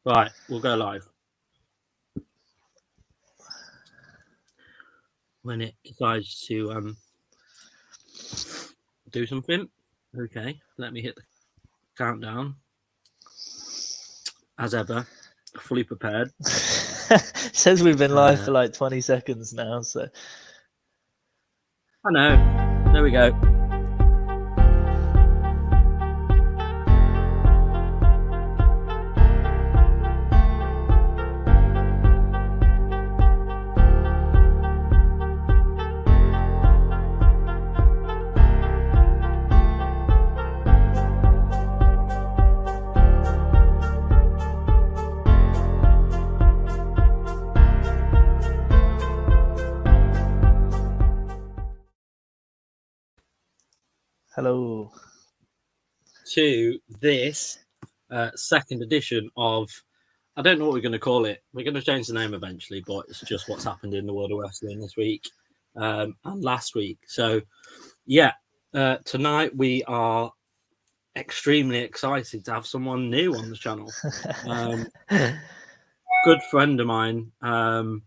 Right, we'll go live. When it decides to do something. Okay, let me hit the countdown. As ever, fully prepared. Says we've been live for like 20 seconds now, so. I know. There we go. Hello. To this second edition of, I don't know what we're going to call it. We're going to change the name eventually, but it's just what's happened in the world of wrestling this week and last week. So, yeah, tonight we are extremely excited to have someone new on the channel. Good friend of mine. I'm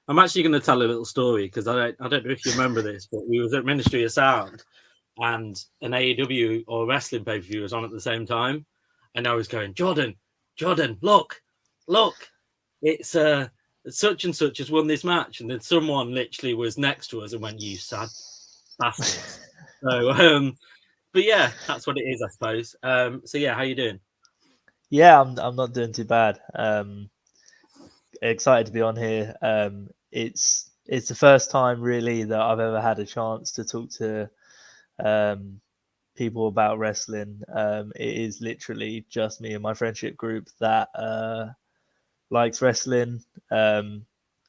actually going to tell a little story because I don't know if you remember this, but we was at Ministry of Sound and an AEW or wrestling pay-per-view was on at the same time. And I was going, Jordan, look, it's such and such has won this match. And then someone literally was next to us and went, you sad bastard. So, but yeah, that's what it is, I suppose. So yeah, how you doing? Yeah, I'm not doing too bad. Excited to be on here. It's the first time really that I've ever had a chance to talk to people about wrestling. It is literally just me and my friendship group that likes wrestling. And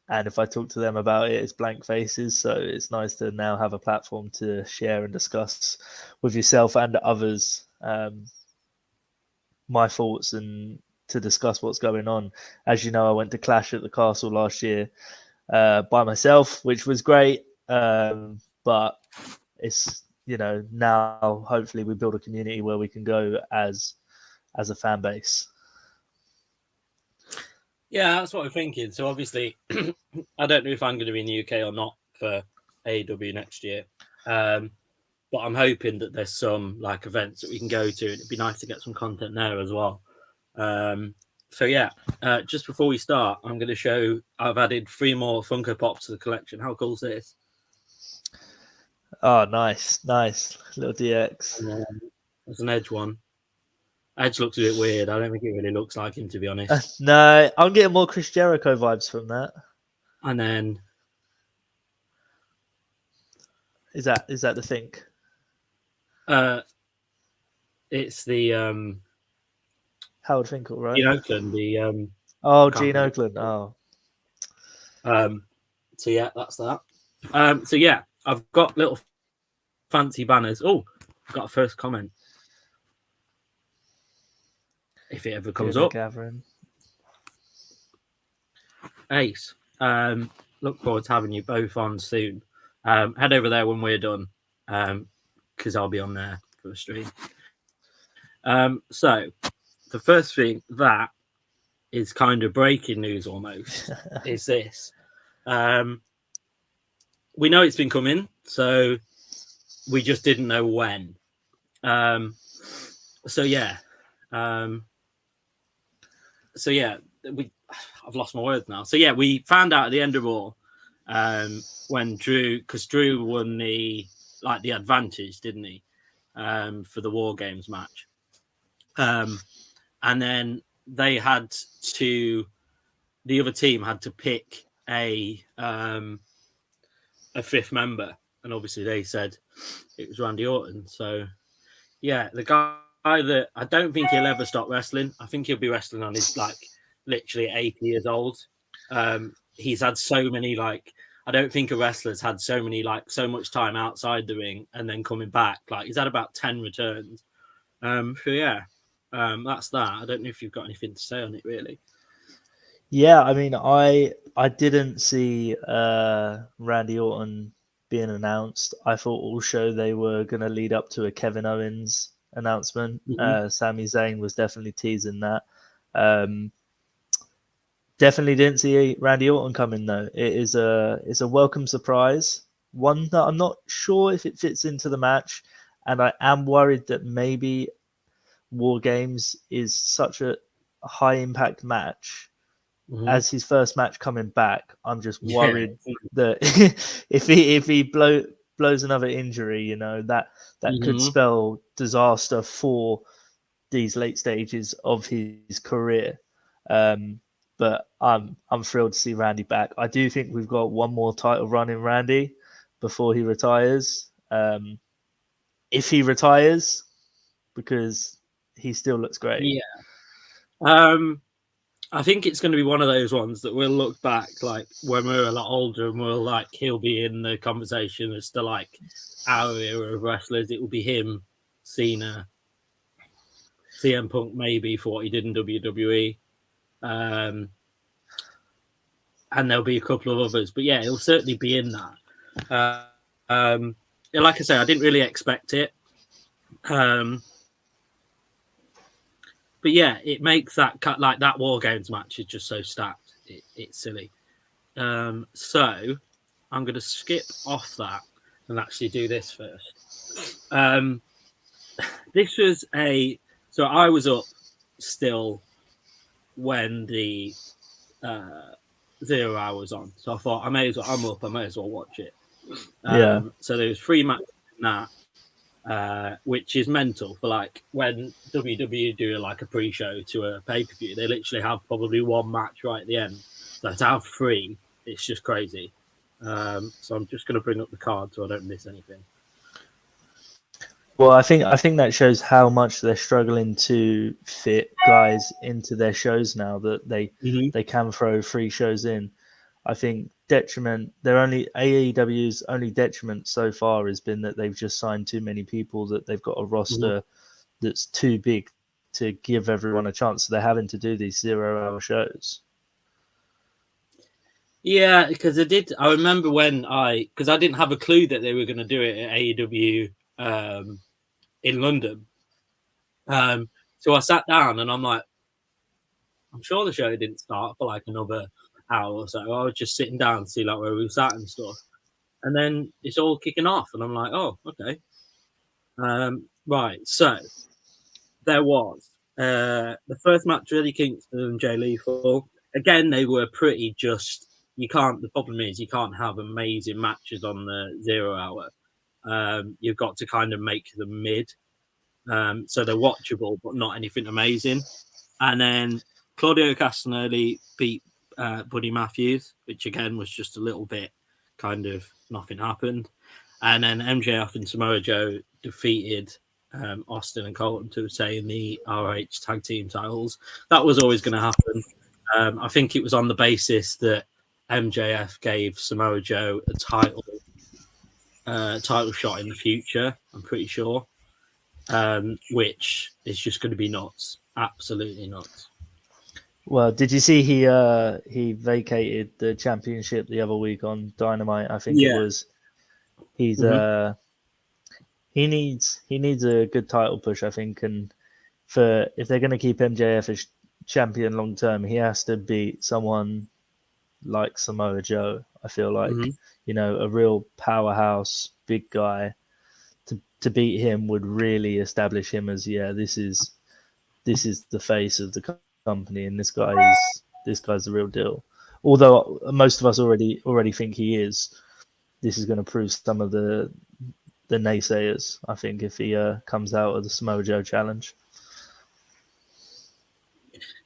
if I talk to them about it, it's blank faces. So it's nice to now have a platform to share and discuss with yourself and others my thoughts and to discuss what's going on. As you know, I went to Clash at the Castle last year by myself, which was great. But it's, now hopefully we build a community where we can go as a fan base. Yeah, that's what I'm thinking. So obviously, I don't know if I'm going to be in the UK or not for AEW next year. But I'm hoping that there's some like events that we can go to, and it'd be nice to get some content there as well. So yeah, just before we start, I'm going to show I've added 3 more Funko Pops to the collection. How cool is this? Oh, nice, little DX. There's an Edge one. Edge looks a bit weird. I don't think it really looks like him, to be honest. No, I'm getting more Chris Jericho vibes from that. And then is that the thing? It's the Howard Finkel, right? Gene Oakland. Gene Oakland. Oh. So yeah, that's that. So yeah, I've got little fancy banners. Oh, I've got a first comment. If it ever comes up. Gathering. Ace. Look forward to having you both on soon. Head over there when we're done, because I'll be on there for the stream. So the first thing that is kind of breaking news almost is this. We know it's been coming, so we just didn't know when. So yeah. I've lost my words now. So yeah, we found out at the end of Raw when Drew won the advantage, didn't he, for the War Games match, and then the other team had to pick a 5th member, and obviously they said it was Randy Orton. So yeah, the guy that I don't think he'll ever stop wrestling. I think he'll be wrestling on his literally 80 years old. He's had so many I don't think a wrestler's had so many so much time outside the ring and then coming back. He's had about 10 returns. So yeah, that's that. I don't know if you've got anything to say on it really. Yeah, I mean, I didn't see Randy Orton being announced. I thought also they were going to lead up to a Kevin Owens announcement. Mm-hmm. Sami Zayn was definitely teasing that. Definitely didn't see Randy Orton coming though. It's a welcome surprise. One that I'm not sure if it fits into the match, and I am worried that maybe War Games is such a high impact match as his first match coming back. I'm just worried that if he blows another injury, you know, that could spell disaster for these late stages of his career. But I'm thrilled to see Randy back. I do think we've got one more title run in Randy before he retires. If he retires, because he still looks great. Yeah. I think it's going to be one of those ones that we'll look back like when we're a lot older and we'll like he'll be in the conversation as to like our era of wrestlers. It will be him, Cena, CM Punk maybe for what he did in WWE. And there'll be a couple of others, but yeah, he'll certainly be in that. Like I say, I didn't really expect it. But yeah, it makes that cut like that War Games match is just so stacked. It's silly. So I'm going to skip off that and actually do this first. This was so I was up still when the 0 hours on, so I thought I'm up, I may as well watch it. So there was 3 matches in that, which is mental for like when WWE do like a pre-show to a pay-per-view, they literally have probably 1 match right at the end. So to have 3, it's just crazy. So I'm just going to bring up the card so I don't miss anything. Well, I think that shows how much they're struggling to fit guys into their shows now that they can throw 3 shows in. I think AEW's only detriment so far has been that they've just signed too many people, that they've got a roster that's too big to give everyone a chance. So they're having to do these 0-hour shows. Yeah, because I remember because I didn't have a clue that they were going to do it at AEW in London. So I sat down and I'm like, I'm sure the show didn't start for like another hour or so. I was just sitting down to see like where we sat and stuff. And then it's all kicking off and I'm like, oh, okay. Right, so there was the first match, Eddie Kingston and Jay Lethal. Again, they were pretty just, the problem is you can't have amazing matches on the 0 hour. You've got to kind of make them mid. So they're watchable, but not anything amazing. And then Claudio Castagnoli beat Buddy Matthews, which again was just a little bit kind of nothing happened. And then MJF and Samoa Joe defeated Austin and Colton to retain the RH tag team titles. That was always going to happen. I think it was on the basis that MJF gave Samoa Joe a title shot in the future, I'm pretty sure, which is just going to be nuts. Absolutely nuts. Well, did you see he vacated the championship the other week on Dynamite? I think it was. He's he needs a good title push, I think, and if they're going to keep MJF as champion long term, he has to beat someone like Samoa Joe. I feel like a real powerhouse, big guy. To beat him would really establish him as this is the face of the company, and this guy's the real deal. Although most of us already think he is, this is going to prove some of the naysayers, I think, if he comes out of the Samoa Joe challenge.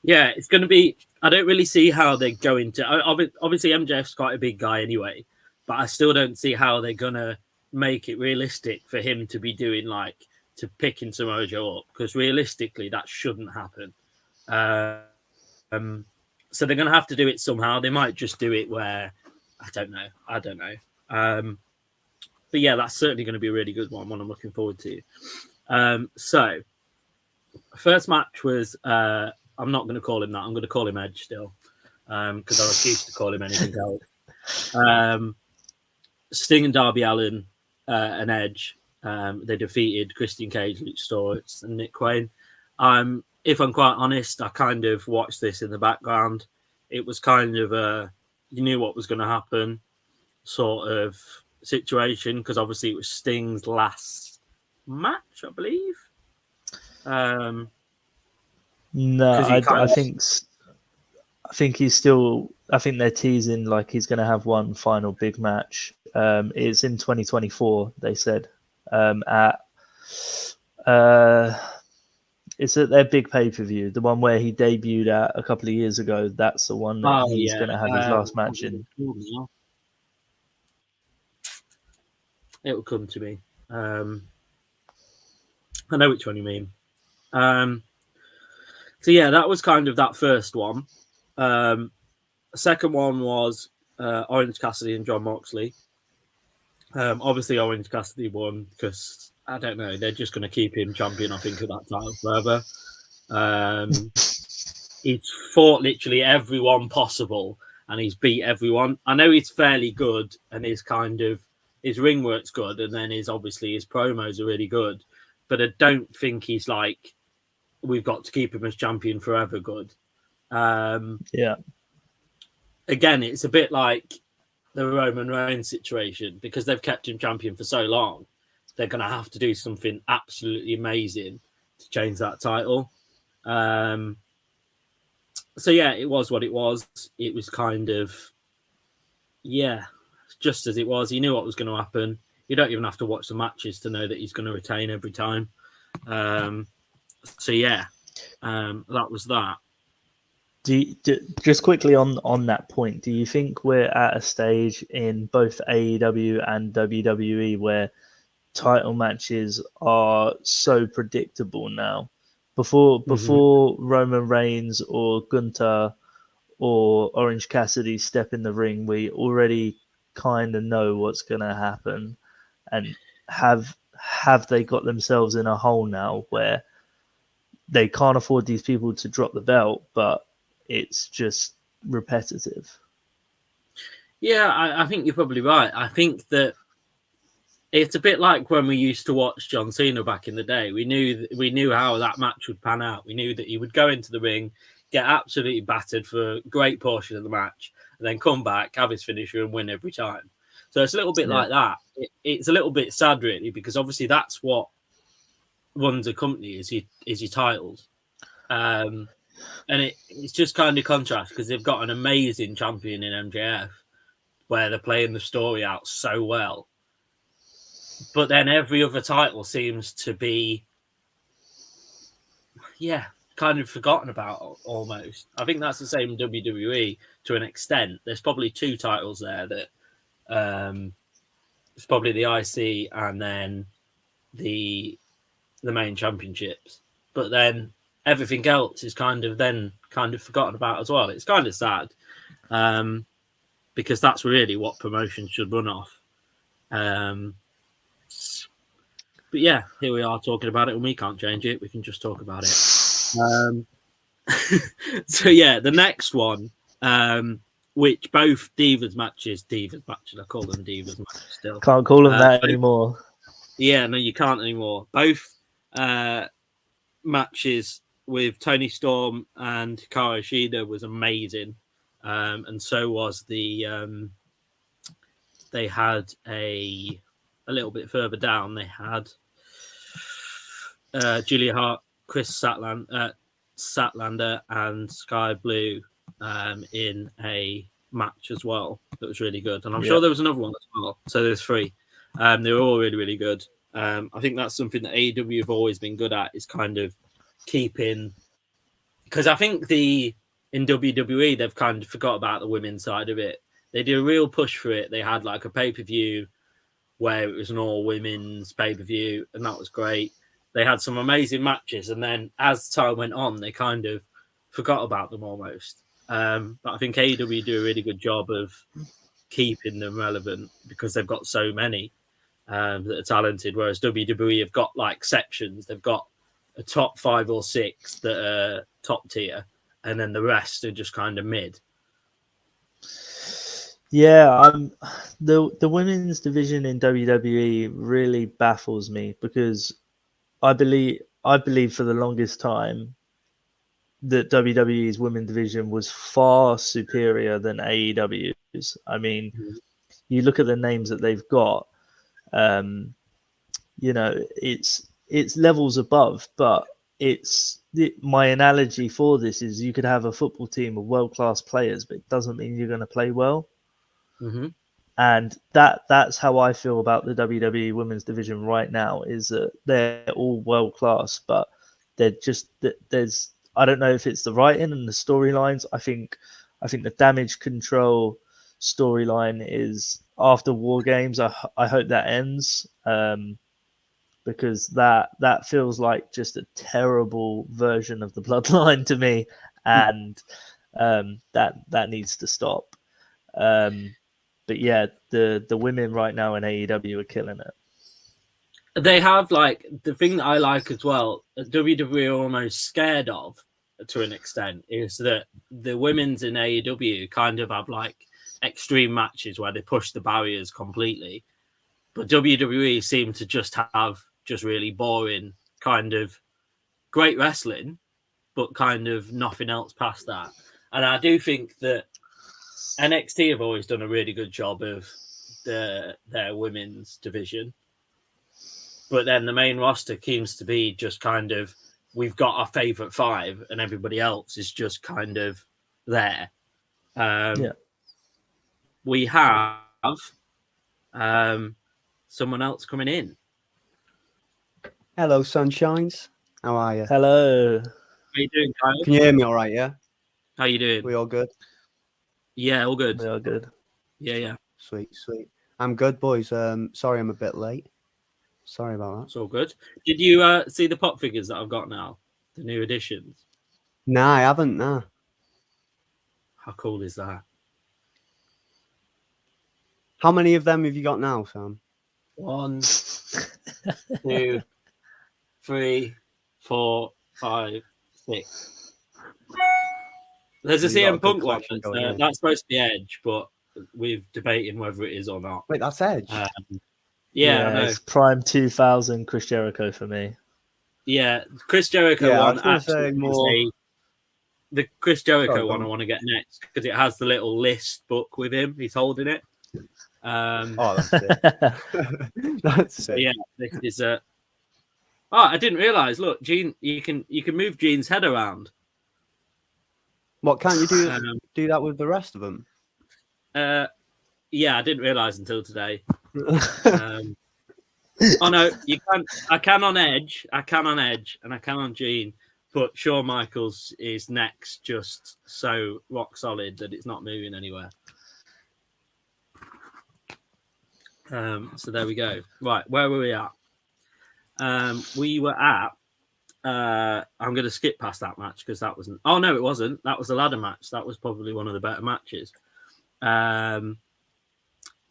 Yeah, it's going to be. I don't really see how they're going to. Obviously, MJF's quite a big guy anyway, but I still don't see how they're going to make it realistic for him to be doing to picking Samoa Joe up, because realistically that shouldn't happen. So they're going to have to do it somehow. They might just do it where I don't know. But yeah, that's certainly going to be a really good one I'm looking forward to. So first match was I'm not going to call him that. I'm going to call him Edge still, because I refuse to call him anything else. Sting and Darby Allin and Edge. They defeated Christian Cage, Luke Storz, and Nick Quain. I'm if I'm quite honest, I kind of watched this in the background. It was kind of you knew what was going to happen sort of situation, because obviously it was Sting's last match, I believe. No, Because he I think he's still. I think they're teasing like he's going to have one final big match. It's in 2024. They said at it's at their big pay per view, the one where he debuted at a couple of years ago. That's the one that he's going to have his last match in. It will come to me. I know which one you mean. So yeah, that was kind of that first one. The second one was Orange Cassidy and John Moxley. Obviously, Orange Cassidy won because I don't know, they're just going to keep him champion. I think of that title forever. He's fought literally everyone possible, and he's beat everyone. I know he's fairly good, and his ring work's good, and then his promos are really good. But I don't think he's like, we've got to keep him as champion forever good. Yeah. Again, it's a bit like the Roman Reigns situation, because they've kept him champion for so long. They're going to have to do something absolutely amazing to change that title. So yeah, it was what it was. It was kind of, just as it was. You knew what was going to happen. You don't even have to watch the matches to know that he's going to retain every time. So yeah, that was that. Just quickly on that point, do you think we're at a stage in both AEW and WWE where title matches are so predictable now? Before Roman Reigns or Gunther or Orange Cassidy step in the ring, we already kind of know what's going to happen. And have they got themselves in a hole now where they can't afford these people to drop the belt, but it's just repetitive? Yeah, I think you're probably right. I think that it's a bit like when we used to watch John Cena back in the day. We knew how that match would pan out. We knew that he would go into the ring, get absolutely battered for a great portion of the match, and then come back, have his finisher, and win every time. So it's a little bit like that. It's a little bit sad, really, because obviously that's what runs a company is your titles. And it's just kind of contrast, because they've got an amazing champion in MJF where they're playing the story out so well. But then every other title seems to be, kind of forgotten about almost. I think that's the same in WWE to an extent. There's probably two titles there that it's probably the IC and then the main championships. But then everything else is kind of forgotten about as well. It's kind of sad, because that's really what promotion should run off. But yeah, here we are talking about it, and we can't change it. We can just talk about it. So yeah, the next one, which both Divas matches, I call them Divas matches still. Can't call them that anymore. Yeah, no, you can't anymore. Both matches with Toni Storm and Hikaru Shida was amazing, and so was the. They had a little bit further down. They had Julia Hart, Chris Statlander, and Sky Blue in a match as well. That was really good, and I'm sure there was another one as well. So there's three. They were all really, really good. I think that's something that AEW have always been good at, is kind of keeping, because I think in WWE they've kind of forgot about the women's side of it. They did a real push for it. They had like a pay-per-view where it was an all-women's pay-per-view, and that was great. They had some amazing matches, and then as time went on, they kind of forgot about them almost. But I think AEW do a really good job of keeping them relevant, because they've got so many that are talented, whereas WWE have got like sections. They've got a top 5 or 6 that are top tier, and then the rest are just kind of mid. Yeah, the women's division in WWE really baffles me, because I believe for the longest time that WWE's women division was far superior than AEW's. I mean, you look at the names that they've got, it's levels above, but my analogy for this is you could have a football team of world-class players, but it doesn't mean you're going to play well. Mm-hmm. And that's how I feel about the WWE women's division right now, is that they're all world-class, but there's I don't know if it's the writing and the storylines. I think the Damage Control storyline is after War Games. I hope that ends, because that feels like just a terrible version of the Bloodline to me, and that needs to stop. But yeah, the women right now in AEW are killing it. They have, like, the thing that I like as well, WWE are almost scared of to an extent, is that the women's in AEW kind of have like extreme matches where they push the barriers completely, but WWE seem to just have just really boring kind of great wrestling, but kind of nothing else past that. And I do think that NXT have always done a really good job of their women's division. But then the main roster seems to be just kind of, we've got our favourite five and everybody else is just kind of there. We have someone else coming in. Hello, sunshines. How are you? Hello. How you doing, Kyle? Can you hear me all right, yeah? How you doing? We all good? Yeah, all good. We are good. Yeah. Sweet. I'm good, boys. Sorry I'm a bit late. Sorry about that. It's all good. Did you see the pop figures that I've got now? The new editions? Nah, I haven't, nah. How cool is that? How many of them have you got now, Sam? 1, 2, 3, 4, 5, 6. There's a CM Punk one. That's supposed to be Edge, but we're debating whether it is or not. Wait, that's Edge? Yeah, I know. It's Prime 2000 Chris Jericho for me. Yeah, Chris Jericho one actually more... the Chris Jericho one I want to get next because it has the little list book with him. He's holding it. That's it. That's it. Yeah, this is a. I didn't realize. Look, Gene, you can move Gene's head around. What, can't you do that with the rest of them? Yeah, I didn't realize until today. Oh no, you can. I can on Edge, and I can on Gene, but Shawn Michaels is next, just so rock solid that it's not moving anywhere. So there we go. Right, where were we at? We were at. I'm going to skip past that match because that wasn't. Oh no, it wasn't. That was a ladder match. That was probably one of the better matches.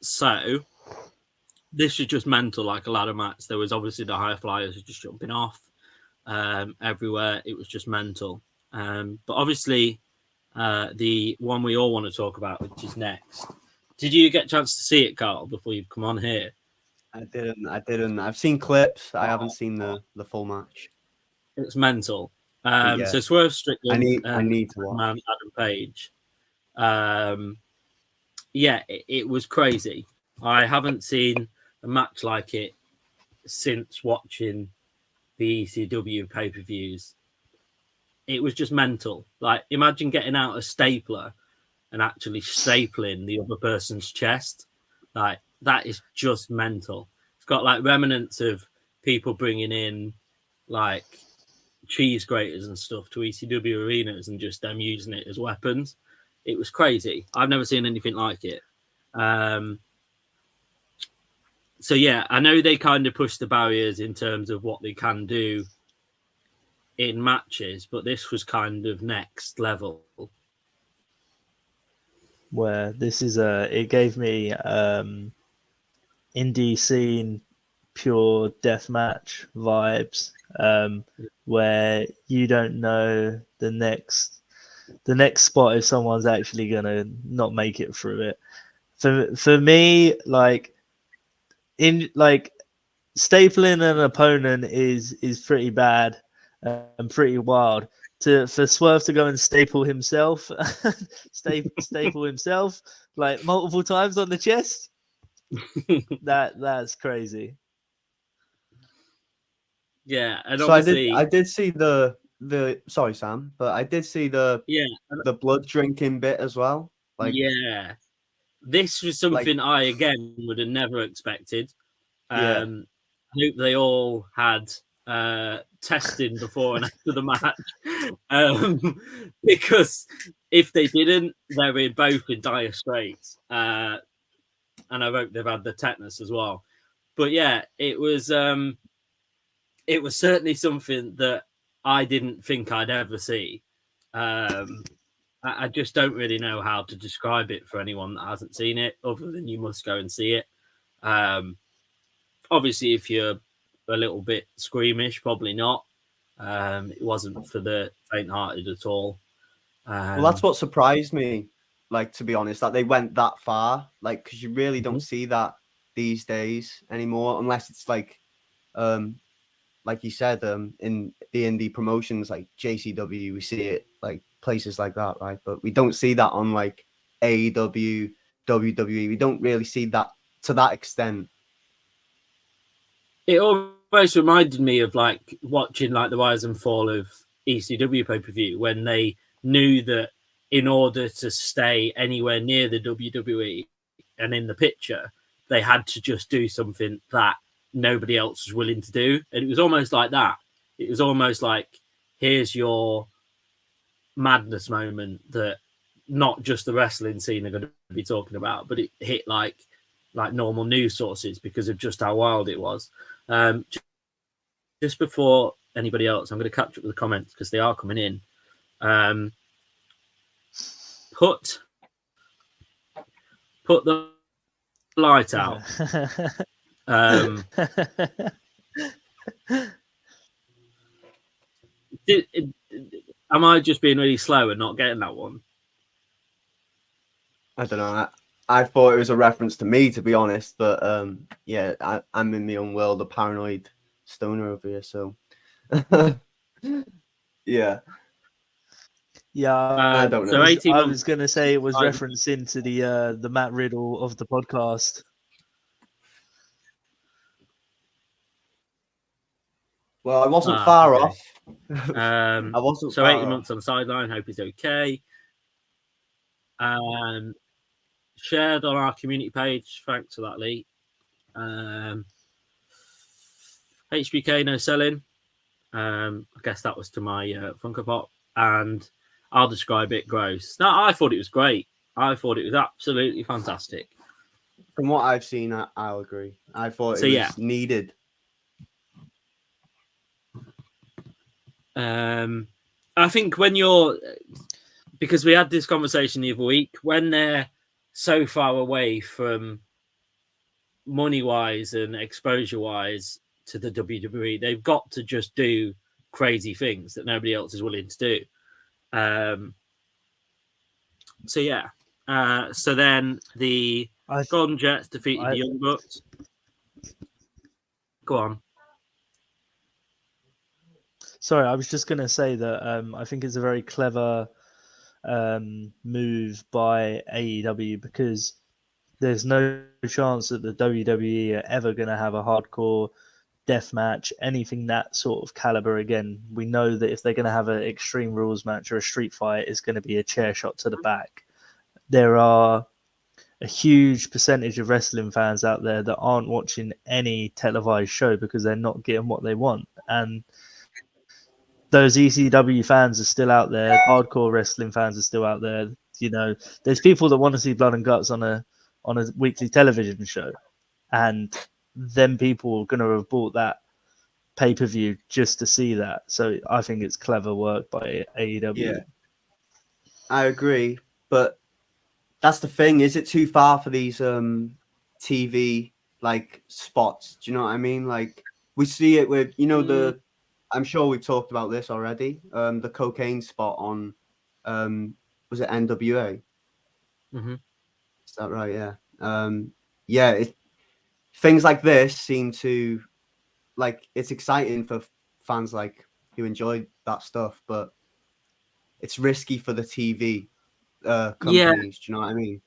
So this was just mental, like a ladder match. There was obviously the high flyers just jumping off everywhere. It was just mental. But obviously, the one we all want to talk about, which is next. Did you get a chance to see it, Carl, before you've come on here? I didn't. I've seen clips. I haven't seen the full match. It's mental. Yeah. So Swerve Strickland, I need to watch. Adam Page. Yeah, it was crazy. I haven't seen a match like it since watching the ECW pay-per-views. It was just mental. Like, imagine getting out a stapler and actually stapling the other person's chest. Like, that is just mental. It's got like remnants of people bringing in like cheese graters and stuff to ECW arenas and just them using it as weapons. It was crazy. I've never seen anything like it. So yeah, I know they kind of push the barriers in terms of what they can do in matches, but this was kind of next level. Where this is it gave me indie scene pure deathmatch vibes, where you don't know the next spot if someone's actually gonna not make it through it. For me, like stapling an opponent is pretty bad and pretty wild. for Swerve to go and staple himself, staple himself like multiple times on the chest. That's crazy. Yeah, and So obviously, I did see the sorry Sam, but I did see the blood drinking bit as well. Like yeah, this was something I again would have never expected. Yeah. I hope they all had testing before and after the match, because if they didn't, they were both in dire straits. And I hope they've had the tetanus as well. But yeah, it was certainly something that I didn't think I'd ever see. I just don't really know how to describe it for anyone that hasn't seen it, other than you must go and see it. Obviously, if you're a little bit squeamish, probably not. It wasn't for the faint-hearted at all. Well, that's what surprised me. Like, to be honest, that they went that far. Like, because you really don't see that these days anymore, unless it's like you said, in the indie promotions like JCW, we see it like places like that, right? But we don't see that on like AEW, WWE. We don't really see that to that extent. It almost reminded me of like watching like the rise and fall of ECW pay-per-view, when they knew that in order to stay anywhere near the WWE and in the picture, they had to just do something that nobody else was willing to do. And it was almost like that. It was almost like, here's your madness moment that not just the wrestling scene are going to be talking about, but it hit like normal news sources because of just how wild it was. Just before anybody else, I'm going to catch up with the comments because they are coming in. Put the light out. Am I just being really slow and not getting that one? I don't know. I thought it was a reference to me, to be honest. But yeah, I'm in my own world, a paranoid stoner over here. So yeah. Yeah, I don't know. So 18 I months. was going to say it was referencing to the Matt Riddle of the podcast. Well, I wasn't far okay. off. I wasn't. So far 18 off. months on the sideline. Hope he's okay. Shared on our community page. Thanks for that, Lee. HBK no selling. I guess that was to my Funko Pop, and I'll describe it gross. No, I thought it was great. I thought it was absolutely fantastic. From what I've seen, I'll agree. I thought it was needed. I think when because we had this conversation the other week, when they're so far away from money-wise and exposure-wise to the WWE, they've got to just do crazy things that nobody else is willing to do. So yeah. So then the Golden Jets defeated the Young Bucks. Go on. Sorry, I was just going to say that I think it's a very clever move by AEW, because there's no chance that the WWE are ever going to have a hardcore death match, anything that sort of caliber again. We know that if they're going to have an Extreme Rules match or a street fight, it's going to be a chair shot to the back. There are a huge percentage of wrestling fans out there that aren't watching any televised show because they're not getting what they want. And those ECW fans are still out there. Hardcore wrestling fans are still out there. You know, there's people that want to see blood and guts on a weekly television show, and then people are going to have bought that pay-per-view just to see that. So I think it's clever work by AEW. Yeah, I agree, but that's the thing. Is it too far for these TV like spots? Do you know what I mean? Like, we see it with, you know, the, I'm sure we've talked about this already. The cocaine spot on, was it NWA? Mm-hmm. Is that right? Yeah. Yeah. Things like this seem to, like, it's exciting for fans like who enjoy that stuff, but it's risky for the TV companies. Do you know what I mean?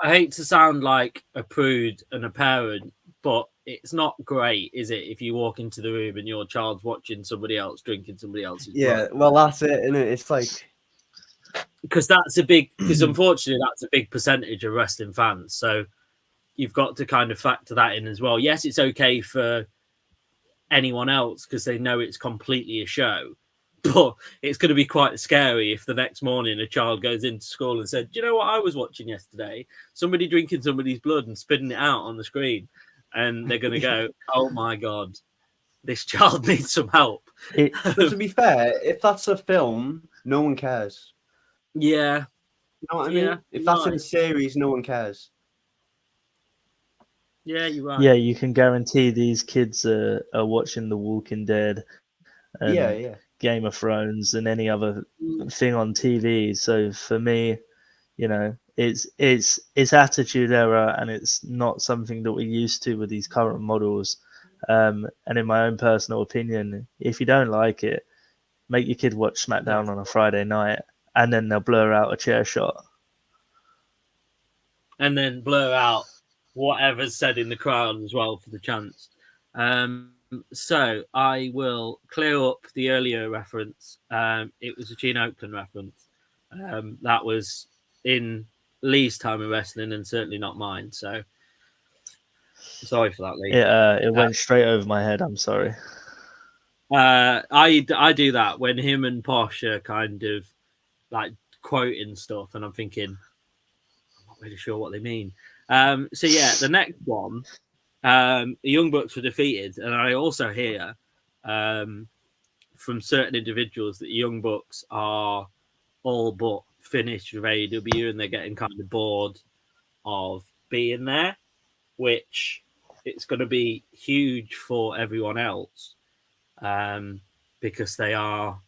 I hate to sound like a prude and a parent, but it's not great, is it? If you walk into the room and your child's watching somebody else drinking somebody else's blood. Well, that's it, isn't it? It's like because unfortunately that's a big percentage of wrestling fans. So you've got to kind of factor that in as well. Yes, it's okay for anyone else because they know it's completely a show, but it's going to be quite scary if the next morning a child goes into school and said, "Do you know what I was watching yesterday? Somebody drinking somebody's blood and spitting it out on the screen," and they're going to go, "Oh my god, this child needs some help." But to be fair, if that's a film, no one cares. Yeah. You know what I mean? If that's in a series, no one cares. Yeah, you're right. Yeah, you can guarantee these kids are watching The Walking Dead and Game of Thrones and any other thing on TV. So for me, you know, it's attitude error, and it's not something that we're used to with these current models. And in my own personal opinion, if you don't like it, make your kid watch SmackDown on a Friday night, and then they'll blur out a chair shot. And then blur out whatever's said in the crowd as well for the chance. So I will clear up the earlier reference. It was a Gene Oakland reference. That was in Lee's time of wrestling and certainly not mine. So sorry for that, Lee. It went straight over my head. I'm sorry. I do that when him and Posh are kind of like quoting stuff, and I'm thinking, I'm not really sure what they mean. So yeah, the next one, the Young Bucks were defeated, and I also hear from certain individuals that the Young Bucks are all but finished with AEW, and they're getting kind of bored of being there, which it's going to be huge for everyone else, because they are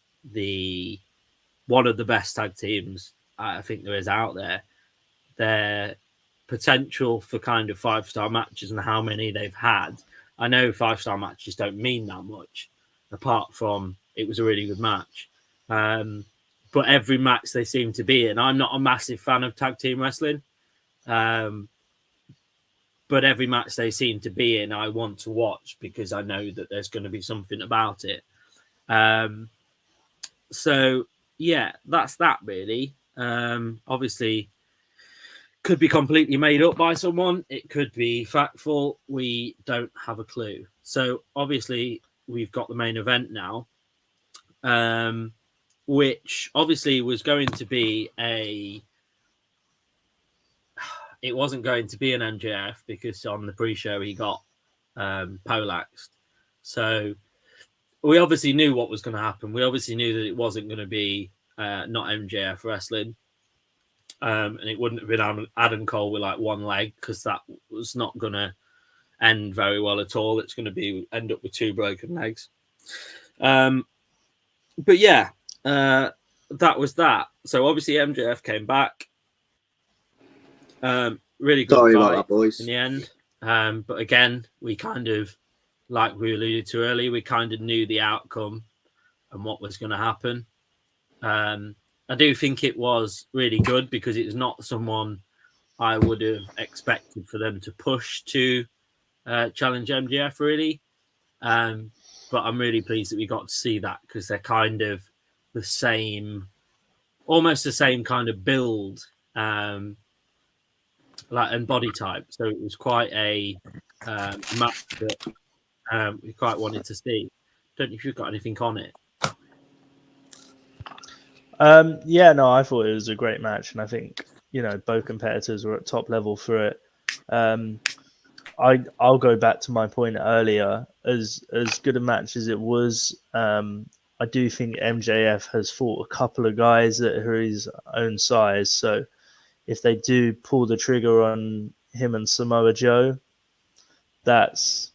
one of the best tag teams I think there is out there. Their potential for kind of 5-star matches and how many they've had. I know 5-star matches don't mean that much, apart from it was a really good match. But every match they seem to be in, I'm not a massive fan of tag team wrestling, but every match they seem to be in, I want to watch because I know that there's going to be something about it. So yeah, that's that really. Obviously, could be completely made up by someone. It could be factful. We don't have a clue. So obviously, we've got the main event now, which obviously was going to be it wasn't going to be an MJF because on the pre-show he got polaxed. So we obviously knew what was going to happen. We obviously knew that it wasn't going to be not MJF wrestling. And it wouldn't have been Adam Cole with like one leg because that was not going to end very well at all. It's going to end up with 2 broken legs. But yeah, that was that. So obviously MJF came back. Really good fight about that, boys. in the end. But again, we kind of, like we alluded to earlier, we kind of knew the outcome and what was going to happen. I do think it was really good because it's not someone I would have expected for them to push to challenge MJF really. But I'm really pleased that we got to see that because they're kind of the same, almost the same kind of build, and body type. So it was quite a match that we quite wanted to see. Don't know if you've got anything on it. Yeah, no, I thought it was a great match, and I think both competitors were at top level for it. I'll go back to my point earlier. As good a match as it was, I do think MJF has fought a couple of guys that are his own size. So if they do pull the trigger on him and Samoa Joe, that's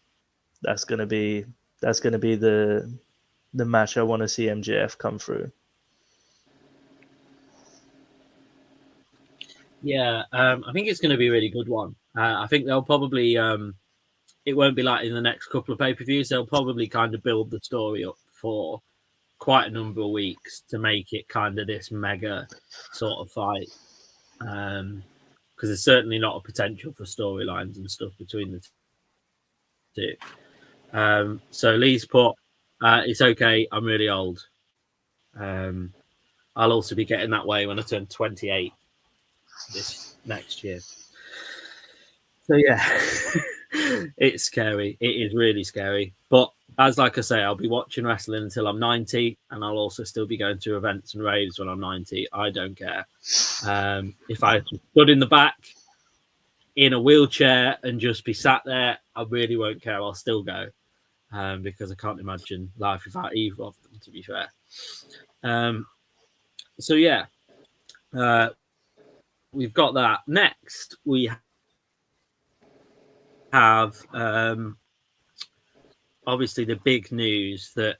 gonna be the match I want to see MJF come through. Yeah, I think it's going to be a really good one. I think they'll probably, it won't be like in the next couple of pay-per-views. They'll probably kind of build the story up for quite a number of weeks to make it kind of this mega sort of fight. Because there's certainly not a potential for storylines and stuff between the two. So Lee's put, it's okay, I'm really old. I'll also be getting that way when I turn 28 this next year. So yeah, it's scary. It is really scary. But as like I say, I'll be watching wrestling until I'm 90, and I'll also still be going to events and raves when I'm 90. I don't care. If I stood in the back in a wheelchair and just be sat there, I really won't care. I'll still go because I can't imagine life without either of them, to be fair. So yeah, we've got that. Next, we have obviously the big news that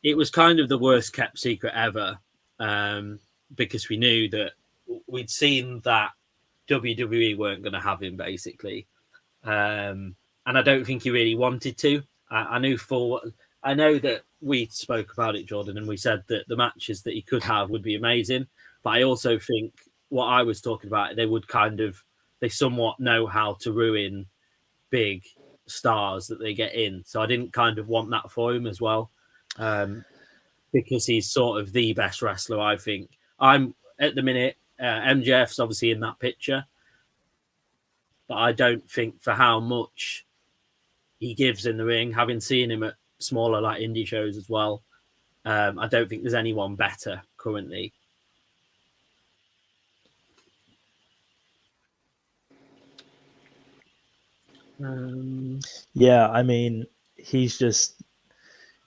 it was kind of the worst kept secret ever, because we knew that we'd seen that WWE weren't going to have him, basically. And I don't think he really wanted to. I know that we spoke about it, Jordan, and we said that the matches that he could have would be amazing. But I also think what I was talking about, they somewhat know how to ruin big stars that they get in. So I didn't kind of want that for him as well, because he's sort of the best wrestler, I think. I'm at the minute, MJF's obviously in that picture, but I don't think for how much he gives in the ring, having seen him at smaller like indie shows as well, I don't think there's anyone better currently. Yeah, I mean, he's just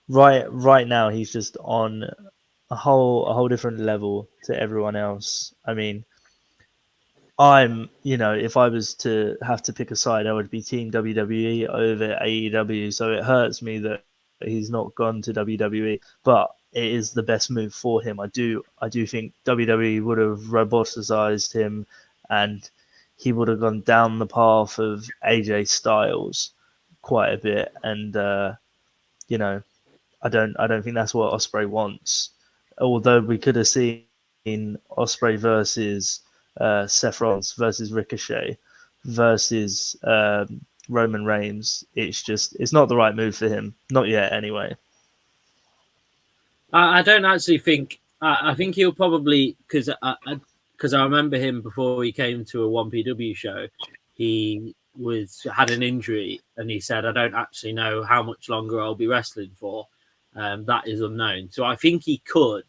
right now. He's just on a whole different level to everyone else. I mean, if I was to have to pick a side, I would be Team WWE over AEW. So it hurts me that he's not gone to WWE, but it is the best move for him. I do think WWE would have roboticized him, and he would have gone down the path of AJ Styles quite a bit. And I don't think that's what Ospreay wants. Although we could have seen Ospreay versus Seth Rollins versus Ricochet versus Roman Reigns. It's not the right move for him. Not yet, anyway. I don't actually think. I think he'll probably, because I remember him before he came to a 1PW show. He had an injury, and he said, "I don't actually know how much longer I'll be wrestling for. That is unknown." So I think he could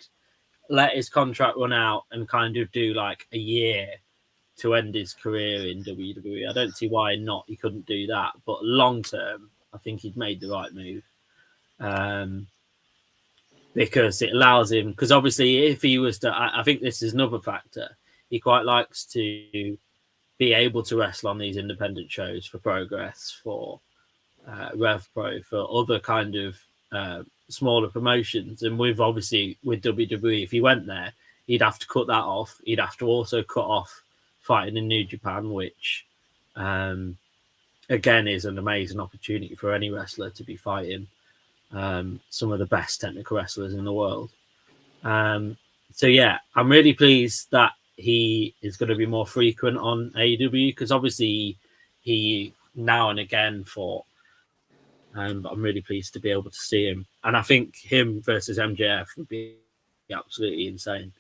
let his contract run out and kind of do like a year to end his career in WWE. I don't see why not. He couldn't do that, but long term, I think he'd made the right move. Because it allows him, because obviously if he was to, I think this is another factor, he quite likes to be able to wrestle on these independent shows for Progress, for Rev Pro, for other kind of smaller promotions. And with WWE, if he went there, he'd have to cut that off. He'd have to also cut off fighting in New Japan, which again is an amazing opportunity for any wrestler to be fighting some of the best technical wrestlers in the world. So yeah, I'm really pleased that he is going to be more frequent on AEW, because obviously he now and again fought. But I'm really pleased to be able to see him, and I think him versus MJF would be absolutely insane.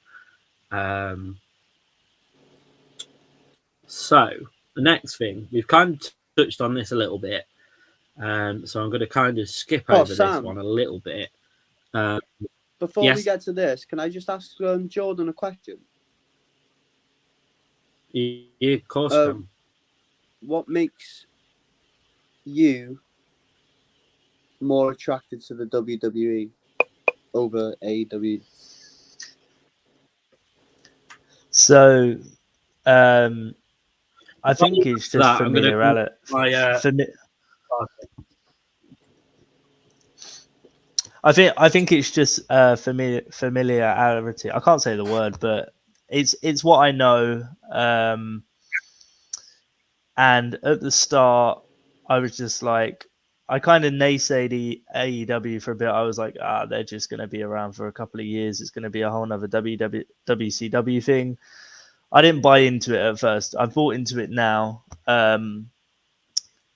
So the next thing, we've kind of touched on this a little bit. So I'm going to kind of skip over Sam, this one a little bit. Before yes? we get to this, can I just ask Jordan a question? Yeah, of course. What makes you more attracted to the WWE over AEW? So, I think it's just familiarity. I think it's just familiarity. I can't say the word, but it's what I know. And at the start, I was just like, I kind of naysay the AEW for a bit. I was like, they're just going to be around for a couple of years. It's going to be a whole nother WCW thing. I didn't buy into it at first. I bought into it now.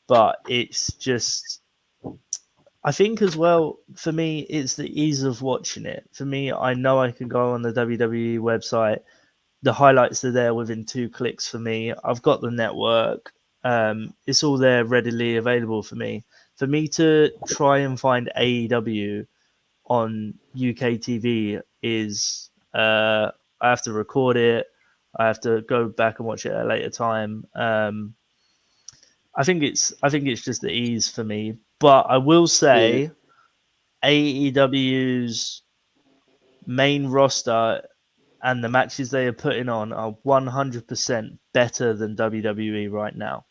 But it's just, I think as well, for me, it's the ease of watching it. For me, I know I can go on the WWE website. The highlights are there within 2 clicks for me. I've got the network. It's all there readily available for me. For me to try and find AEW on UK TV is I have to record it. I have to go back and watch it at a later time. I think it's just the ease for me. But I will say AEW's main roster and the matches they are putting on are 100% better than WWE right now.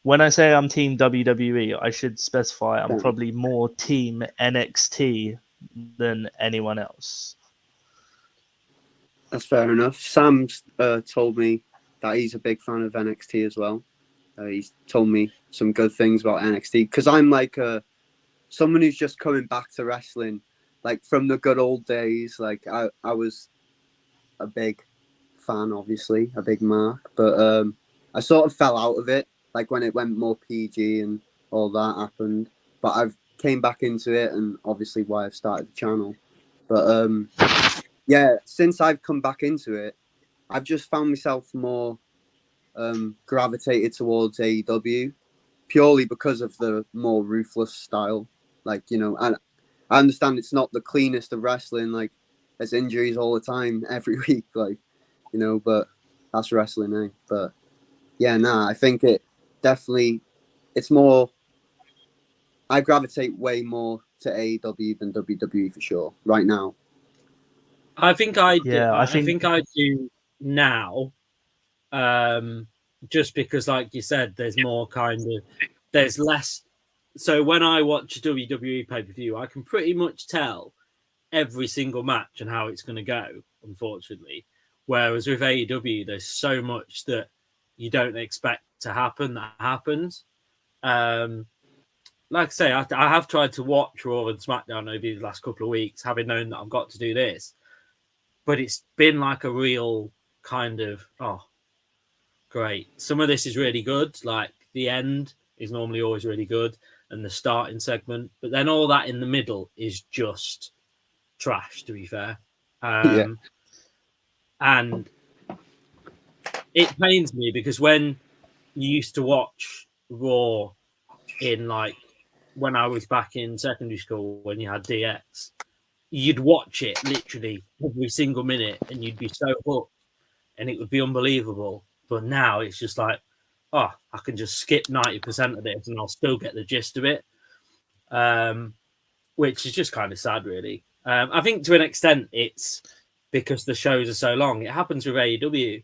When I say I'm team WWE, I should specify I'm probably more team NXT than anyone else. That's fair enough. Sam's told me that he's a big fan of NXT as well. He's told me some good things about NXT because I'm like someone who's just coming back to wrestling, like from the good old days. Like I was a big fan, obviously, a big mark, but I sort of fell out of it, like when it went more PG and all that happened. But I've came back into it, and obviously why I've started the channel. But yeah, since I've come back into it, I've just found myself more gravitated towards AEW purely because of the more ruthless style. Like, you know, and I understand it's not the cleanest of wrestling. Like, there's injuries all the time, every week. Like, you know, but that's wrestling, eh? But yeah, I think it definitely, it's more, I gravitate way more to AEW than WWE for sure right now. I think I do. Yeah, I think I do now, just because, like you said, there's more there's less. So when I watch a WWE pay-per-view, I can pretty much tell every single match and how it's going to go, unfortunately. Whereas with AEW, there's so much that you don't expect to happen that happens. Like I say, I have tried to watch Raw and SmackDown over the last couple of weeks, having known that I've got to do this. But it's been like a real kind of, oh, great. Some of this is really good. Like the end is normally always really good and the starting segment. But then all that in the middle is just trash, to be fair. And it pains me because when you used to watch Raw in like when I was back in secondary school, when you had DX, you'd watch it literally every single minute and you'd be so hooked and it would be unbelievable. But now it's just like, oh, I can just skip 90% of this and I'll still get the gist of it, which is just kind of sad, really. I think to an extent it's because the shows are so long. It happens with AEW.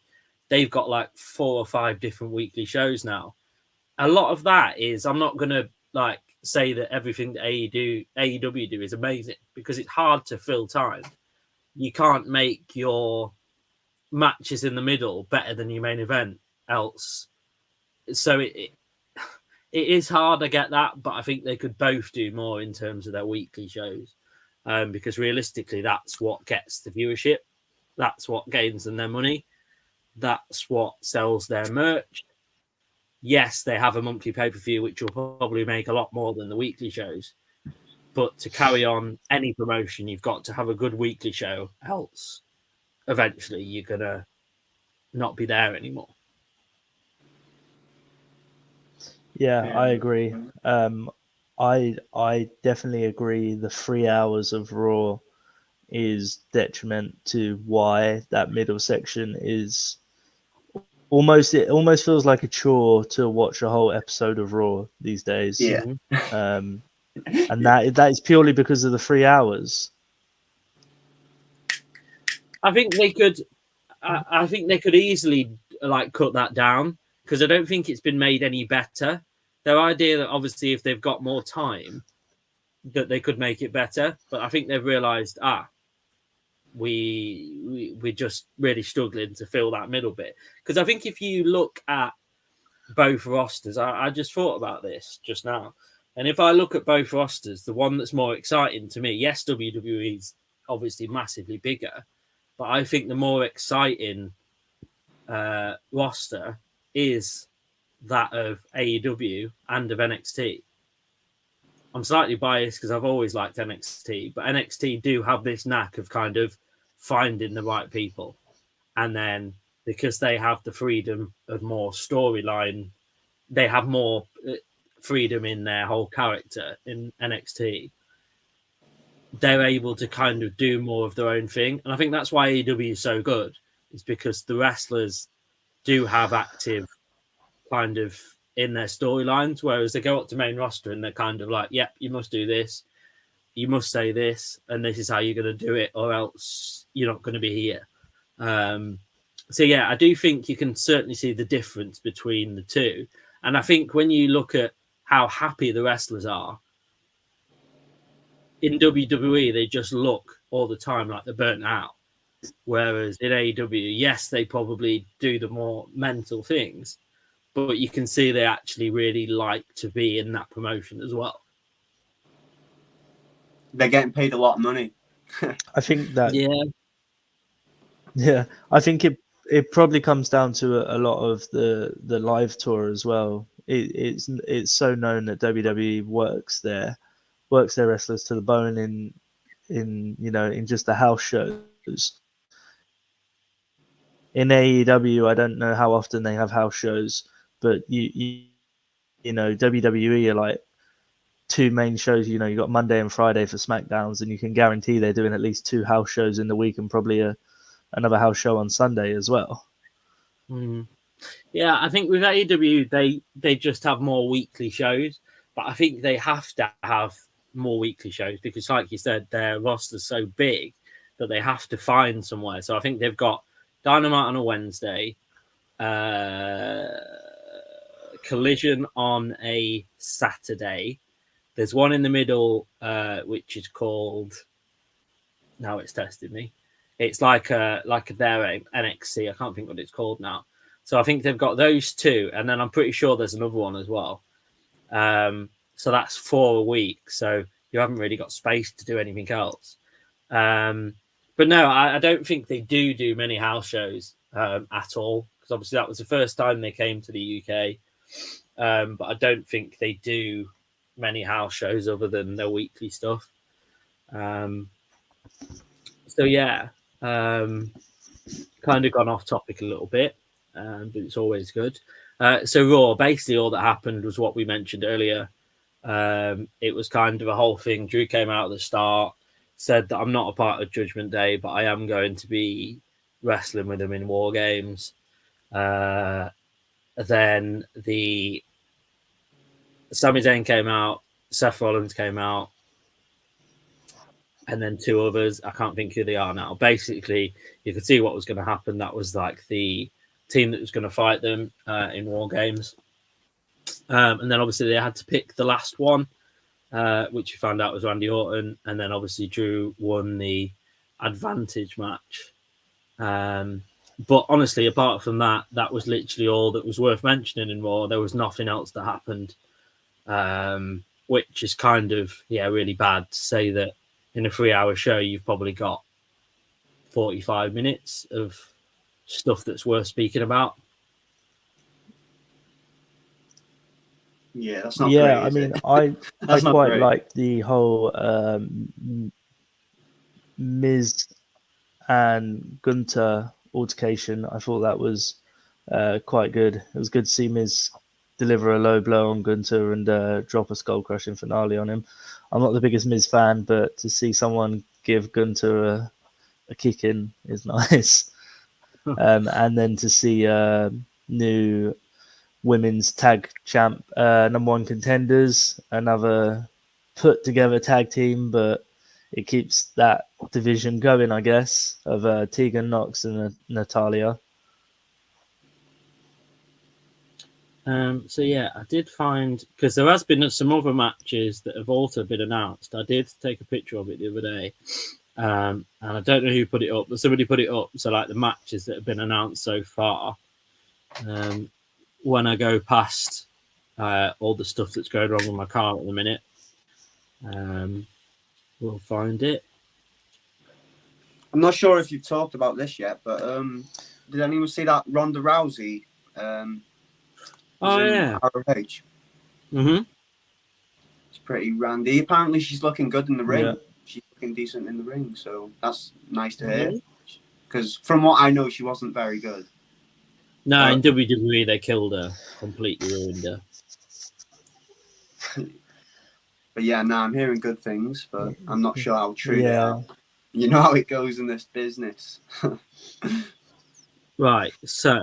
They've got like 4 or 5 different weekly shows now. A lot of that is, I'm not going to like say that everything that AEW do is amazing because it's hard to fill time. You can't make your matches in the middle better than your main event else. So it is hard, I get that, but I think they could both do more in terms of their weekly shows, because realistically that's what gets the viewership, that's what gains them their money, that's what sells their merch. Yes, they have a monthly pay-per-view which will probably make a lot more than the weekly shows, but to carry on any promotion you've got to have a good weekly show, else eventually you're gonna not be there anymore. Yeah, I agree. I definitely agree. The 3 hours of Raw is detriment to why that middle section is almost. It almost feels like a chore to watch a whole episode of Raw these days. Yeah. And that is purely because of the 3 hours. I think they could. I think they could easily like cut that down because I don't think it's been made any better. Their idea that obviously if they've got more time, that they could make it better, but I think they've realised we're just really struggling to fill that middle bit. Because I think if you look at both rosters, I just thought about this just now. And if I look at both rosters, the one that's more exciting to me, yes, WWE's obviously massively bigger, but I think the more exciting roster is that of AEW and of NXT. I'm slightly biased because I've always liked NXT, but NXT do have this knack of kind of finding the right people. And then because they have the freedom of more storyline, they have more freedom in their whole character in NXT. They're able to kind of do more of their own thing. And I think that's why AEW is so good, is because the wrestlers do have active kind of in their storylines, whereas they go up to main roster and they're kind of like, yep, you must do this, you must say this, and this is how you're going to do it, or else you're not going to be here. So yeah, I do think you can certainly see the difference between the two. And I think when you look at how happy the wrestlers are, in WWE, they just look all the time like they're burnt out. Whereas in AEW, yes, they probably do the more mental things, but you can see they actually really like to be in that promotion as well. They're getting paid a lot of money. I think that yeah, I think it probably comes down to a lot of the live tour as well. It's so known that WWE works their wrestlers to the bone in in just the house shows. In AEW, I don't know how often they have house shows, but you know WWE are like two main shows. You got Monday and Friday for SmackDowns, and you can guarantee they're doing at least 2 house shows in the week, and probably another house show on Sunday as well. Yeah, I think with AEW, they just have more weekly shows, but I think they have to have more weekly shows because, like you said, their roster's so big that they have to find somewhere. So I think they've got Dynamite on a Wednesday, Collision on a Saturday. There's one in the middle, which is called. Now it's tested me. It's like their NXT. I can't think what it's called now. So I think they've got those two, and then I'm pretty sure there's another one as well. So that's 4 a week. So you haven't really got space to do anything else. But no, I don't think they do many house shows at all, because obviously that was the first time they came to the UK. But I don't think they do many house shows other than their weekly stuff. So yeah, kind of gone off topic a little bit, but it's always good. So Raw, basically all that happened was what we mentioned earlier. It was kind of a whole thing. Drew came out at the start, said that I'm not a part of Judgment Day, but I am going to be wrestling with him in War Games. Then the Sami Zayn came out, Seth Rollins came out, and then 2 others. I can't think who they are now. Basically, you could see what was going to happen. That was like the team that was going to fight them in War Games. And then obviously they had to pick the last one, which you found out was Randy Orton. And then obviously Drew won the advantage match. But honestly, apart from that, that was literally all that was worth mentioning in Raw. There was nothing else that happened, which is kind of, really bad to say that in a 3-hour show, you've probably got 45 minutes of stuff that's worth speaking about. Yeah, that's not great, I mean, I quite like the whole Miz and Gunter altercation. I thought that was quite good. It was good to see Miz deliver a low blow on Gunter and drop a skull-crushing finale on him. I'm not the biggest Miz fan, but to see someone give Gunter a kick in is nice. And then to see new women's tag champ, number 1 contenders, another put together tag team, but it keeps that division going, I guess, of Tegan Nox and Natalia. So yeah, I did find, because there has been some other matches that have also been announced. I did take a picture of it the other day, and I don't know who put it up, but somebody put it up. So like the matches that have been announced so far. When I go past all the stuff that's going wrong with my car at the minute. We'll find it. I'm not sure if you've talked about this yet, but did anyone see that Ronda Rousey? Oh yeah. ROH. Mm-hmm. It's pretty randy. Apparently, she's looking good in the ring. Yeah. She's looking decent in the ring, so that's nice to hear. Because from what I know, she wasn't very good. No, in WWE they killed her, completely ruined her. But yeah, no, I'm hearing good things, but I'm not sure how true they Yeah. are. You know how it goes in this business. Right, so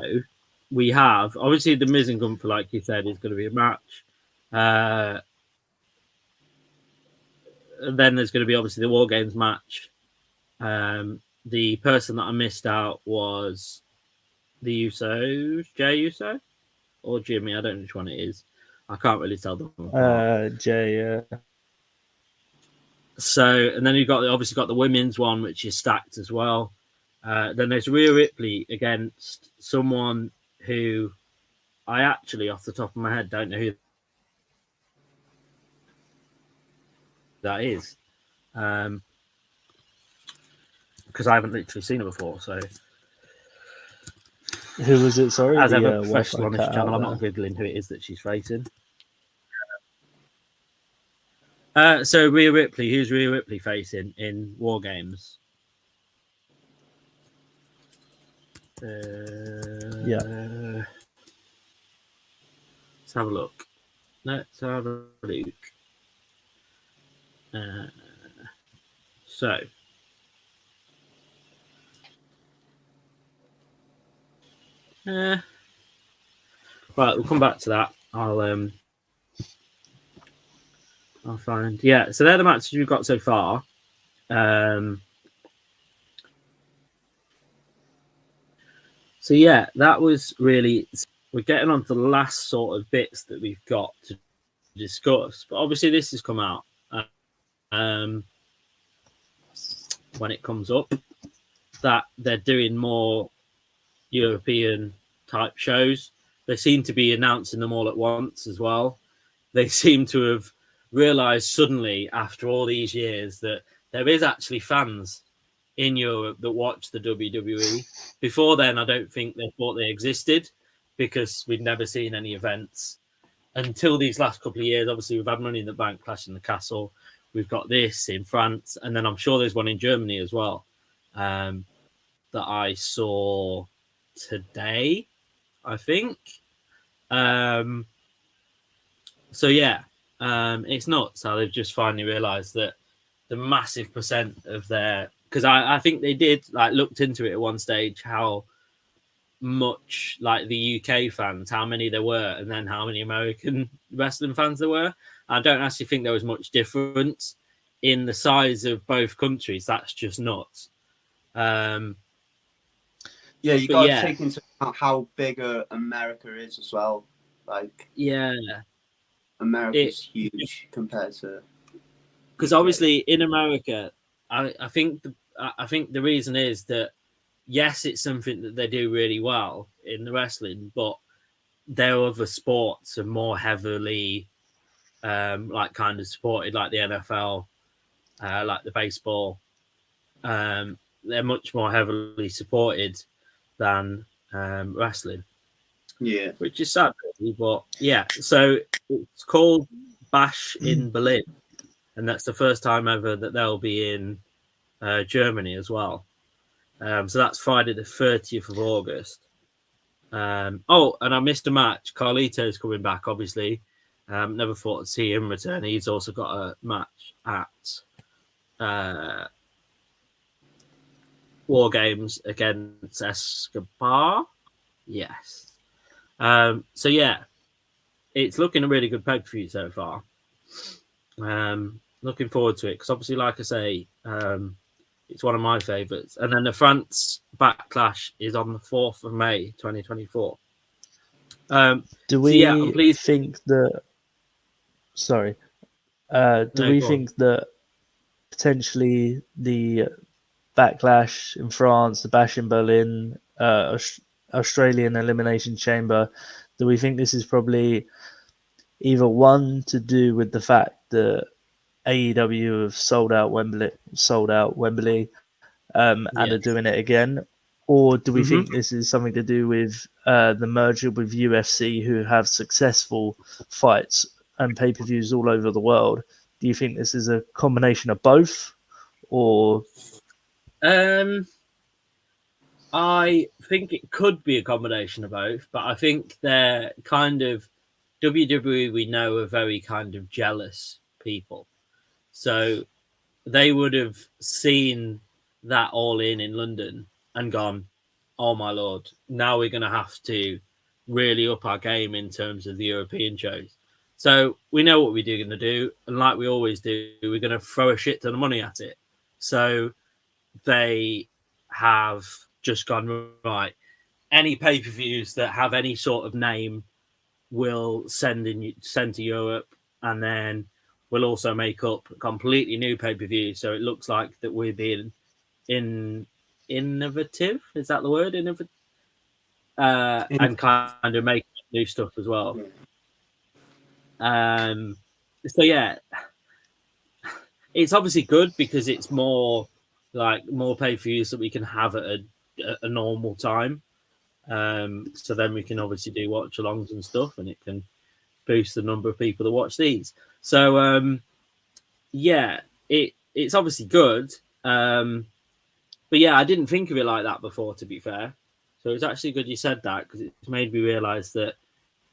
we have obviously the Miz and Gunther, like you said, is going to be a match. Then there's going to be obviously the War Games match. The person that I missed out was the Usos, Jay Uso or Jimmy. I don't know which one it is. I can't really tell them apart. Jay. So, and then you've got obviously got the women's one, which is stacked as well. Then there's Rhea Ripley against someone who I actually, off the top of my head, don't know who that is, because I haven't literally seen her before. So, Who was it? Sorry, as ever, Wi-Fi professional on this cut channel, out I'm not there. googling who it is that she's facing. So Rhea Ripley, who's Rhea Ripley facing in War Games? Yeah. Let's have a look. Let's have a look. So, right, we'll come back to that. I'll find. Yeah, so they're the matches we've got so far. So yeah, that was really. We're getting on to the last sort of bits that we've got to discuss. But obviously, this has come out when it comes up that they're doing more European type shows. They seem to be announcing them all at once as well. They seem to have realized suddenly after all these years that there is actually fans in Europe that watch the WWE. Before then, I don't think they thought they existed because we'd never seen any events until these last couple of years. Obviously, we've had Money in the Bank, Clash in the Castle. We've got this in France, and then I'm sure there's one in Germany as well that I saw today, I think. So yeah, it's nuts how they've just finally realised that the massive percent of their, because I think they did looked into it at one stage how much like the UK fans, how many there were, and then how many American wrestling fans there were. I don't actually think there was much difference in the size of both countries. That's just nuts. Yeah, you got to take into account how big America is as well. Like, yeah, America's huge compared to. Because obviously in America, I think the reason is that yes, it's something that they do really well in the wrestling, but their other sports are more heavily kind of supported, like the NFL, like the baseball. They're much more heavily supported than wrestling. Yeah, which is sad, really, but yeah. So it's called Bash in Berlin, and that's the first time ever that they'll be in Germany as well. So that's Friday the 30th of August. Oh, and I missed a match. Carlito's coming back, obviously. Never thought to see him return. He's also got a match at War Games against Escobar. Yes. So yeah, it's looking a really good pay-per-view so far. Looking forward to it because obviously, like I say, it's one of my favourites. And then the France Backlash is on the 4th of May, 2024. Do we think that? Sorry. Do we think that potentially the Backlash in France, the Bash in Berlin, Australian Elimination Chamber, do we think this is probably either one to do with the fact that AEW have sold out Wembley, and are doing it again, or do we think this is something to do with the merger with UFC, who have successful fights and pay-per-views all over the world? Do you think this is a combination of both, or? I think it could be a combination of both, but I think they're kind of WWE. We know are very kind of jealous people, so they would have seen that All In London and gone, "Oh my lord! Now we're going to have to really up our game in terms of the European shows." So we know what we're going to do, and like we always do, we're going to throw a shit ton of money at it. So they have just gone, right, any pay-per-views that have any sort of name will send to Europe, and then we'll also make up a completely new pay-per-view, so it looks like that we're being innovative. Is that the word? Innovative? And kind of make new stuff as well. So yeah, it's obviously good because it's more pay-per-views that we can have at a normal time. So then we can obviously do watch-alongs and stuff, and it can boost the number of people that watch these. So yeah, it's obviously good. But yeah, I didn't think of it like that before, to be fair. So it's actually good you said that, because it's made me realise that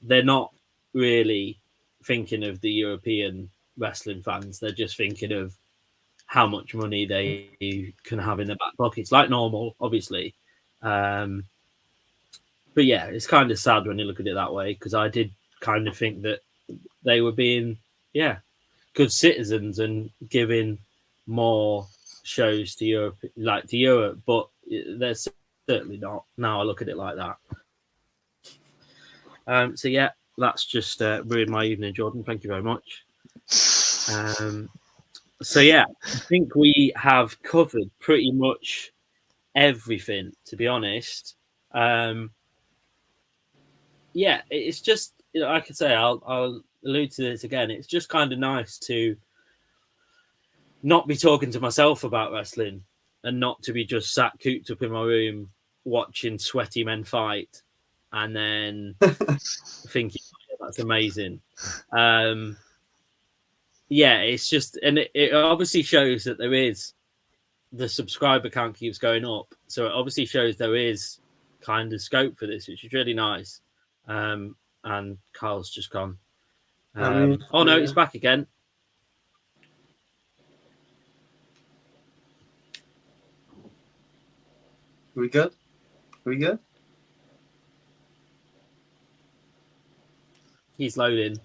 they're not really thinking of the European wrestling fans. They're just thinking of how much money they can have in their back pockets, like normal, obviously. But yeah, it's kind of sad when you look at it that way, because I did kind of think that they were being, good citizens and giving more shows to Europe, but they're certainly not. Now I look at it like that. So yeah, that's just ruined my evening, Jordan. Thank you very much. So yeah, I think we have covered pretty much everything, to be honest. Yeah, it's just, like I say, I'll allude to this again. It's just kind of nice to not be talking to myself about wrestling, and not to be just sat cooped up in my room watching sweaty men fight and then thinking, that's amazing. Yeah, it's just, and it obviously shows that there is, the subscriber count keeps going up, so it obviously shows there is kind of scope for this, which is really nice. And Carl's just gone. Oh no, he's back again. We good? He's loading.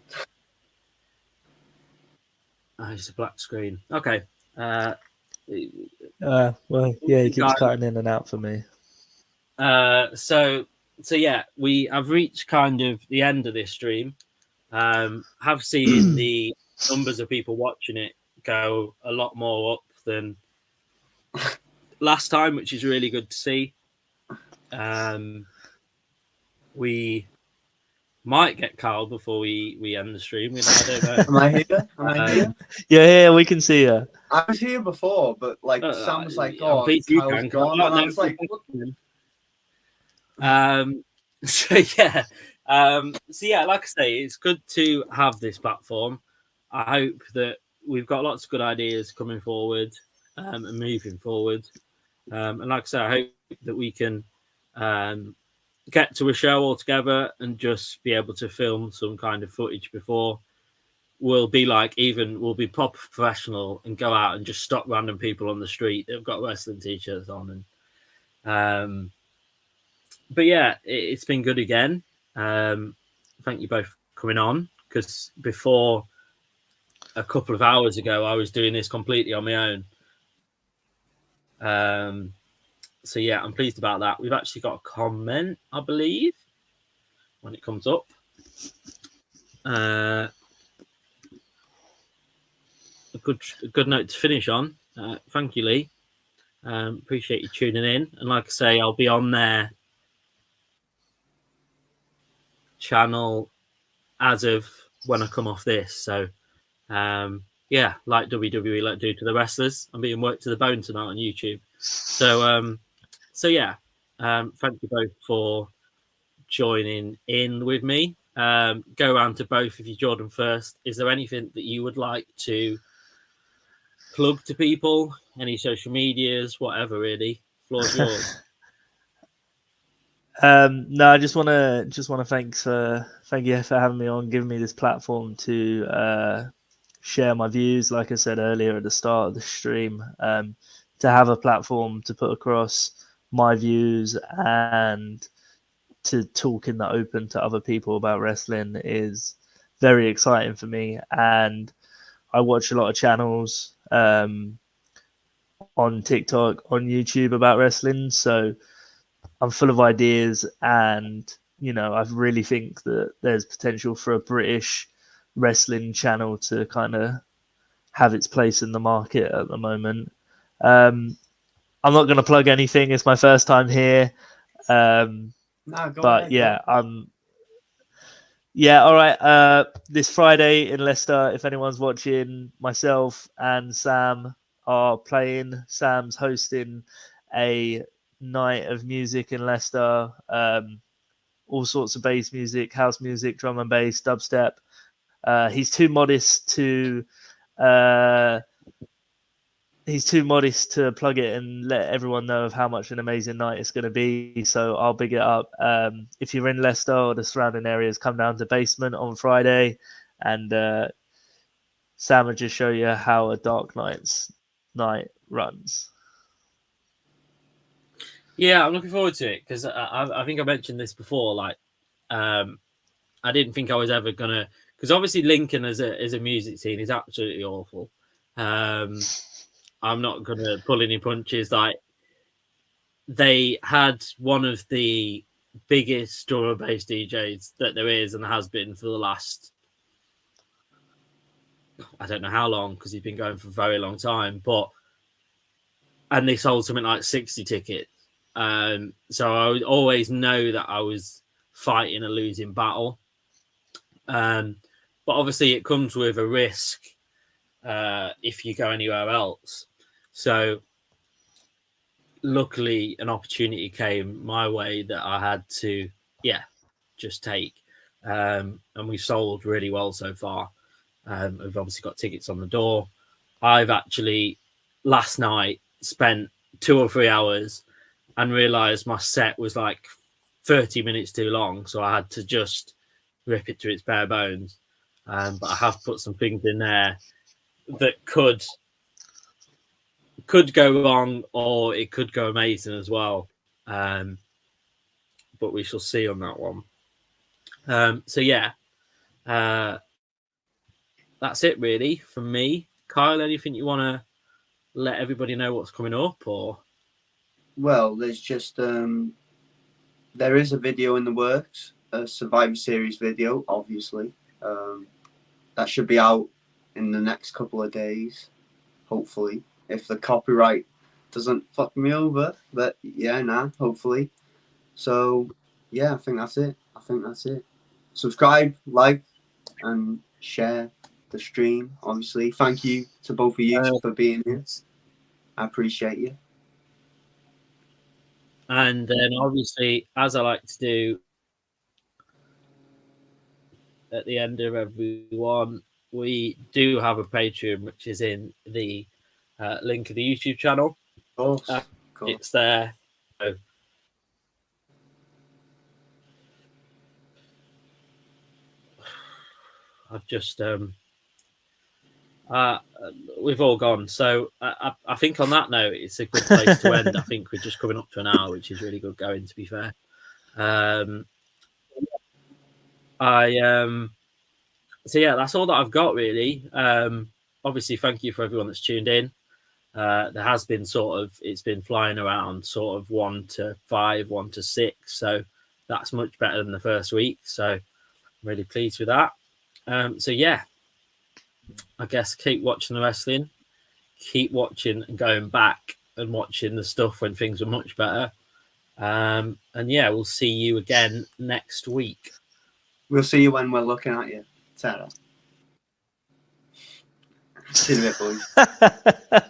Oh, it's a black screen. Okay. Well, yeah, he keeps cutting in and out for me. So yeah, I've reached kind of the end of this stream. Have seen the numbers of people watching it go a lot more up than last time, which is really good to see. We might get Carl before we end the stream. I don't know. Am I here? Yeah, we can see you. I was here before, but Sam was like, "Oh, Kyle's gone," and I was like, "What?" So yeah, like I say, it's good to have this platform. I hope that we've got lots of good ideas coming forward and moving forward. And like I say, I hope that we can get to a show all together and just be able to film some kind of footage before. We'll be proper professional and go out and just stop random people on the street that've got wrestling t-shirts on. And but yeah, it's been good again. Thank you both for coming on, because before, a couple of hours ago, I was doing this completely on my own. So yeah, I'm pleased about that. We've actually got a comment, I believe, when it comes up. A good note to finish on. Thank you, Lee. Appreciate you tuning in. And like I say, I'll be on their channel as of when I come off this. So yeah, like WWE like do to the wrestlers, I'm being worked to the bone tonight on YouTube. So yeah, thank you both for joining in with me. Go around to both of you. Jordan first. Is there anything that you would like to plug to people? Any social medias, whatever, really? Floor's yours. No, I just want to thank you for having me on, giving me this platform to share my views. Like I said earlier at the start of the stream, to have a platform to put across my views and to talk in the open to other people about wrestling is very exciting for me. And I watch a lot of channels on TikTok, on YouTube about wrestling, so I'm full of ideas, and I really think that there's potential for a British wrestling channel to kind of have its place in the market at the moment. I'm not going to plug anything. It's my first time here. No, go But ahead, yeah, go. all right. This Friday in Leicester, if anyone's watching, myself and Sam are playing. Sam's hosting a night of music in Leicester. All sorts of bass music, house music, drum and bass, dubstep. He's too modest to plug it and let everyone know of how much an amazing night it's going to be. So I'll big it up. If you're in Leicester or the surrounding areas, come down to Basement on Friday, and Sam will just show you how a Dark Knight's night runs. Yeah, I'm looking forward to it because I think I mentioned this before. Like, I didn't think I was ever gonna, because obviously Lincoln as a music scene is absolutely awful. I'm not gonna pull any punches. Like, they had one of the biggest drum and bass DJs that there is and has been for the last, I don't know how long, because he's been going for a very long time. And they sold something like 60 tickets. So I would always know that I was fighting a losing battle. But obviously it comes with a risk if you go anywhere else. So luckily an opportunity came my way that I had to, just take. And we've sold really well so far. We've obviously got tickets on the door. I've actually last night spent 2 or 3 hours and realized my set was like 30 minutes too long. So I had to just rip it to its bare bones. But I have put some things in there that could go wrong or it could go amazing as well. But we shall see on that one. So yeah, that's it really from me. Kyle, anything you want to let everybody know what's coming up? Or Well, there's just there is a video in the works, a Survivor Series video, obviously. That should be out in the next couple of days, hopefully, if the copyright doesn't fuck me over. But yeah, hopefully. So yeah, I think that's it. Subscribe, like, and share the stream. Obviously, thank you to both of you for being here. I appreciate you. And then obviously, as I like to do at the end of everyone, we do have a Patreon, which is in the link of the YouTube channel. Of course. It's there. So I've just we've all gone. So I think on that note, it's a good place to end. I think we're just coming up to an hour, which is really good going, to be fair. So yeah, that's all that I've got really. Obviously, thank you for everyone that's tuned in. There has been it's been flying around sort of 1 to 5, 1 to 6. So that's much better than the first week. So I'm really pleased with that. So yeah, I guess keep watching the wrestling, keep watching and going back and watching the stuff when things are much better. And yeah, we'll see you again next week. We'll see you when we're looking at you. Ta-ra. See you in a bit, boys.